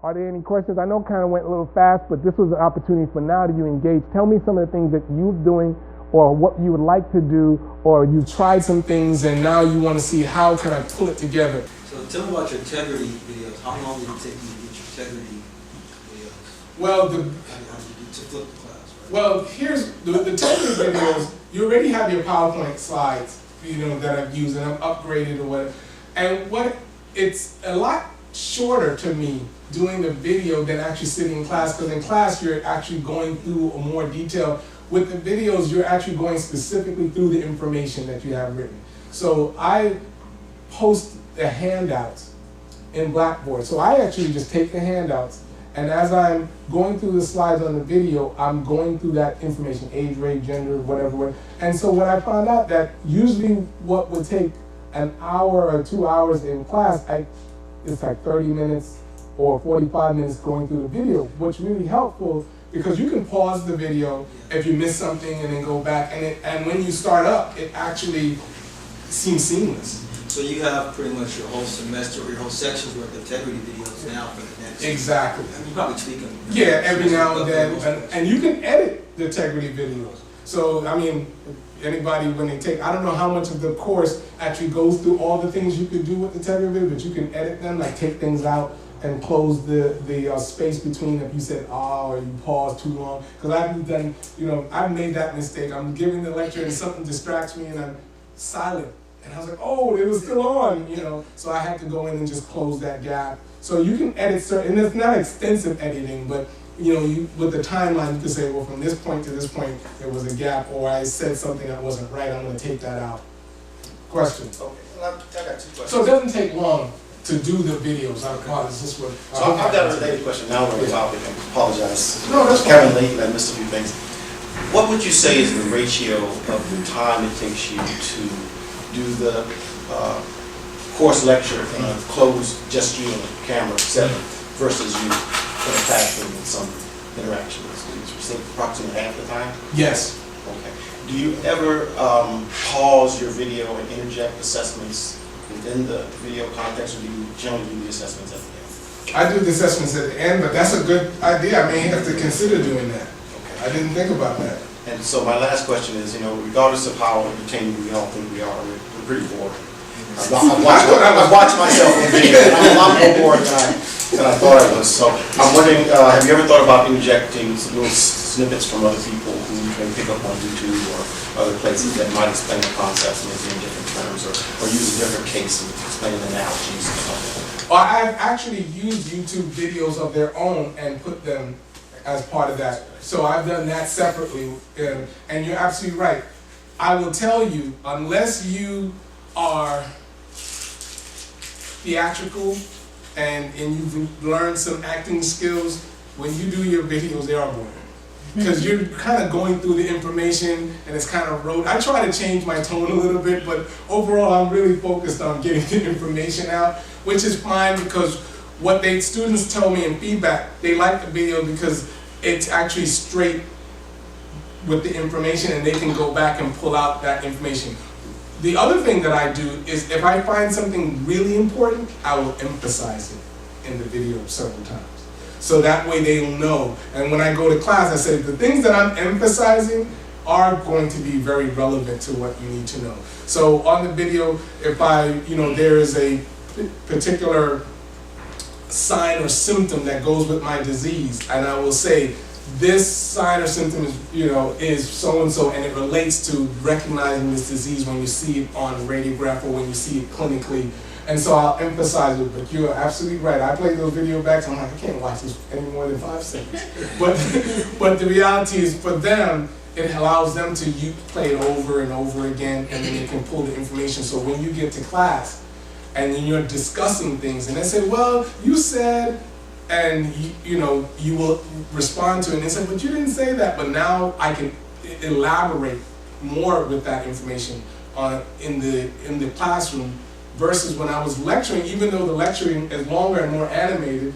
Are there any questions? I know it kind of went a little fast, but this was an opportunity for now to you engage. Tell me some of the things that you're doing or what you would like to do, or you've tried some things and now you want to see how can I pull it together. So tell me about your integrity videos. How long did it take you to get your integrity videos? Well, how did you get to flip the class, right? Well, here's the integrity videos. You already have your PowerPoint slides, that I've used and I've upgraded or whatever. And it's a lot shorter to me doing the video than actually sitting in class, because in class you're actually going through more detail. With the videos, you're actually going specifically through the information that you have written. So I post the handouts in Blackboard. So I actually just take the handouts, and as I'm going through the slides on the video, I'm going through that information, age, race, gender, whatever. And so when I found out that usually what would take an hour or 2 hours in class, it's like 30 minutes or 45 minutes going through the video, which is really helpful because you can pause the video if you miss something and then go back. And when you start up, it actually seems seamless. So you have pretty much your whole semester or your whole section's worth of integrity videos now for the next. Exactly. And you probably tweak them. Yeah, every now and then. And you can edit the integrity videos. So, I mean, anybody, when they take, I don't know how much of the course actually goes through all the things you could do with the integrity video, but you can edit them, like take things out and close the space between if you said or you paused too long. Because I've done, I've made that mistake. I'm giving the lecture and something distracts me and I'm silent. And I was like, oh, it was still on, So I had to go in and just close that gap. So you can edit certain, and it's not extensive editing, but with the timeline, you can say, well, from this point to this point, there was a gap, or I said something that wasn't right, I'm gonna take that out. Questions? Okay, well, I got 2 questions. So it doesn't take long to do the videos. I've got a related question now on the topic. I apologize. No, that's Kevin late and I missed a few things. What would you say is the ratio of the time it takes you to do the course lecture in a closed, just you and the camera setting versus you in a classroom with some interaction with students? You think approximately half the time? Yes. Okay. Do you ever pause your video and interject assessments within the video context, or do you generally do the assessments at the end? I do the assessments at the end, but that's a good idea. I may have to consider doing that. Okay. I didn't think about that. And so my last question is, regardless of how entertaining we all think we are, we're pretty bored. I've watched myself on video, and I'm a lot more bored than I thought I was. So I'm wondering, have you ever thought about injecting little snippets from other people who you can pick up on YouTube or other places that might explain the concepts maybe in different terms, or use a different case and explain analogies or something? Well, I've actually used YouTube videos of their own and put them as part of that. So I've done that separately, and you're absolutely right. I will tell you, unless you are theatrical and you've learned some acting skills, when you do your videos, they are boring. Because you're kind of going through the information and it's kind of rote. I try to change my tone a little bit, but overall I'm really focused on getting the information out, which is fine because what students tell me in feedback, they like the video because it's actually straight with the information and they can go back and pull out that information. The other thing that I do is if I find something really important, I will emphasize it in the video several times. So that way they'll know. And when I go to class, I say the things that I'm emphasizing are going to be very relevant to what you need to know. So on the video, if there is a particular sign or symptom that goes with my disease, and I will say, this sign or symptom is so-and-so, and it relates to recognizing this disease when you see it on radiograph or when you see it clinically. And so I'll emphasize it, but you're absolutely right. I play those video backs, I'm like, I can't watch this any more than 5 seconds. But the reality is, for them, it allows them to play it over and over again, and then they can pull the information. So when you get to class, and then you're discussing things, and they say, well, you said, and you will respond to it, and they say, but you didn't say that. But now I can elaborate more with that information in the classroom versus when I was lecturing. Even though the lecturing is longer and more animated,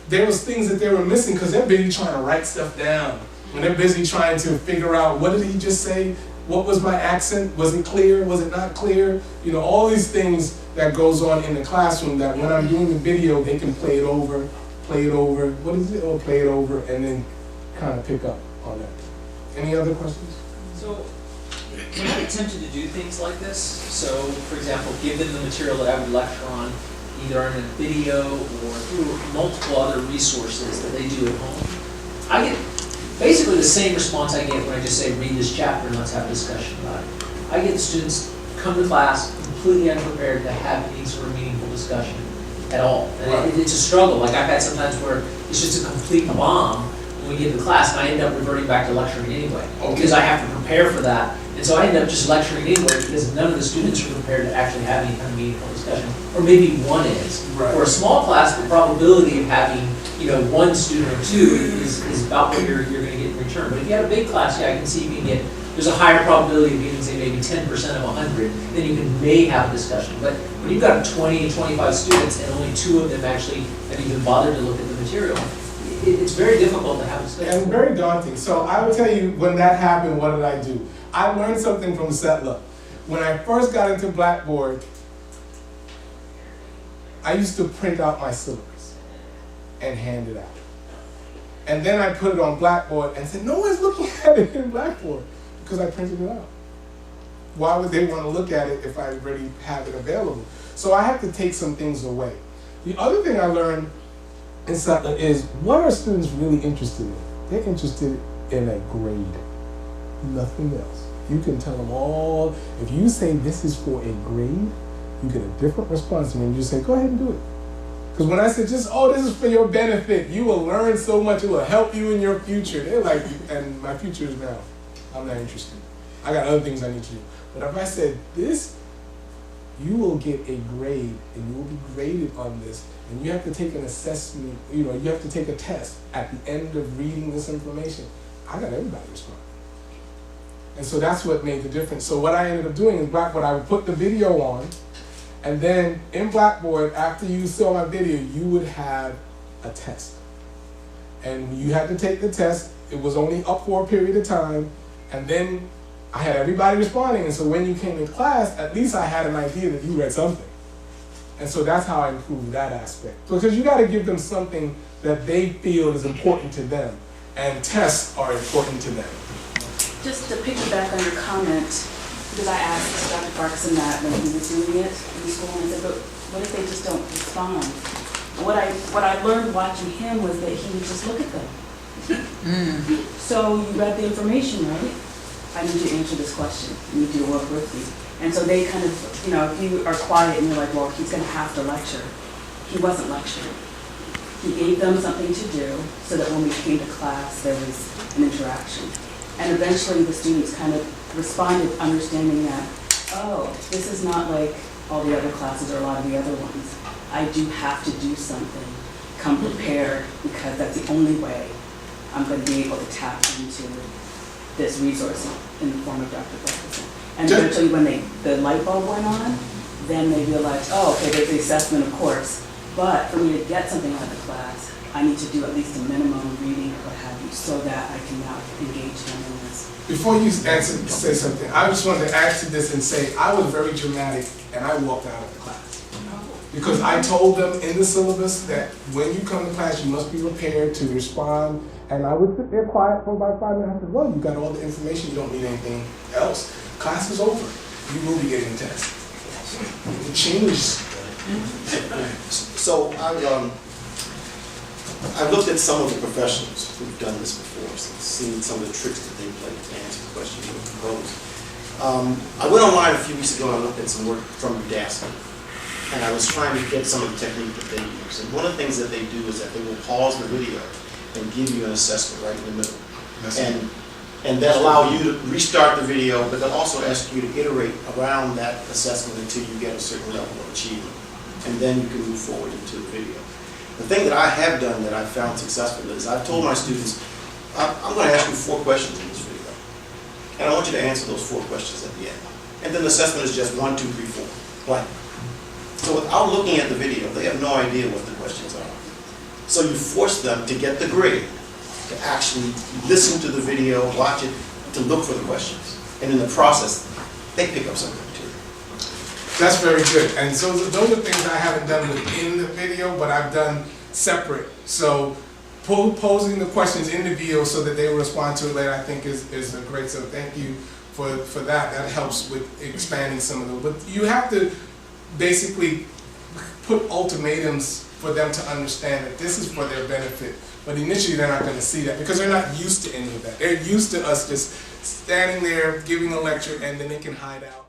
there was things that they were missing because they're busy trying to write stuff down, and they're busy trying to figure out, what did he just say? What was my accent? Was it clear? Was it not clear? All these things that goes on in the classroom that when I'm doing the video, they can play it over play it over, what is it, or play it over, and then kind of pick up on that. Any other questions? So, when I attempted to do things like this, so for example, give them the material that I would lecture on, either in a video or through multiple other resources that they do at home, I get basically the same response I get when I just say, read this chapter and let's have a discussion about it. I get the students come to class completely unprepared to have any sort of meaningful discussion at all. And it's a struggle. Like I've had sometimes where it's just a complete bomb when we get to class, and I end up reverting back to lecturing anyway, because I have to prepare for that. And so I end up just lecturing anyway because none of the students are prepared to actually have any kind of meaningful discussion. Or maybe one is. Right. For a small class, the probability of having, one student or two is about what you're going to get in return. But if you have a big class, yeah, I can see you can get, there's a higher probability of getting, say, maybe 10% of 100, then you may have a discussion. But when you've got 20 to 25 students and only 2 of them actually have even bothered to look at the material, it's very difficult to have a discussion. And very daunting. So I will tell you, when that happened, what did I do? I learned something from CETLA. When I first got into Blackboard, I used to print out my syllabus and hand it out. And then I put it on Blackboard and said, no one's looking at it in Blackboard because I printed it out. Why would they want to look at it if I already have it available? So I have to take some things away. The other thing I learned in CETLA is, what are students really interested in? They're interested in a grade, nothing else. You can tell them all, if you say this is for a grade, you get a different response than when you say, go ahead and do it. Because when I said this is for your benefit, you will learn so much, it will help you in your future. They're like, and my future is now. I'm not interested. I got other things I need to do. But if I said this, you will get a grade and you will be graded on this, and you have to take an assessment, you have to take a test at the end of reading this information. I got everybody to respond. And so that's what made the difference. So what I ended up doing in Blackboard, I would put the video on, and then in Blackboard, after you saw my video, you would have a test. And you had to take the test. It was only up for a period of time, and then I had everybody responding. And so when you came in class, at least I had an idea that you read something. And so that's how I improved that aspect. Because you got to give them something that they feel is important to them, and tests are important to them. Just to piggyback on your comment, because I asked Dr. Parkinson that when he was doing it in school, and I said, but what if they just don't respond? What I learned watching him was that he would just look at them. So you read the information, right? I need you to answer this question. I need you to work with me. And so they kind of, if you are quiet and you're like, well, he's going to have to lecture. He wasn't lecturing. He gave them something to do so that when we came to class, there was an interaction. And eventually the students kind of responded, understanding that, oh, this is not like all the other classes or a lot of the other ones. I do have to do something, come prepared, because that's the only way I'm going to be able to tap into this resource in the form of Dr. Parkinson. And eventually when the light bulb went on, then they realized, oh, okay, there's the assessment, of course, but for me to get something out of the class, I need to do at least a minimum reading or what have you, so that I can now engage them in this. Before you say something, I just wanted to add to this and say, I was very dramatic and I walked out of the class. Because I told them in the syllabus that when you come to class, you must be prepared to respond. And I would sit there quiet for about 5 minutes. I said, well, you got all the information, you don't need anything else. Class is over. You will be getting a test. It changes. So I've looked at some of the professionals who've done this before, so seen some of the tricks that they play to answer the question you proposed. I went online a few weeks ago and I looked at some work from Udacity, and I was trying to get some of the technique that they use. And one of the things that they do is that they will pause the video and give you an assessment right in the middle. And they'll allow you to restart the video, but they'll also ask you to iterate around that assessment until you get a certain level of achievement. And then you can move forward into the video. The thing that I have done that I've found successful is I've told my students, I'm going to ask you 4 questions in this video. And I want you to answer those 4 questions at the end. And then the assessment is just 1, 2, 3, 4, blank. So without looking at the video, they have no idea what the questions are. So you force them to get the grade, to actually listen to the video, watch it, to look for the questions. And in the process, they pick up some material. That's very good. And so those are things I haven't done within the video, but I've done separate. So posing the questions in the video so that they will respond to it later, I think is a great, so thank you for that. That helps with expanding some of them. But you have to basically put ultimatums for them to understand that this is for their benefit. But initially they're not going to see that because they're not used to any of that. They're used to us just standing there giving a lecture and then they can hide out.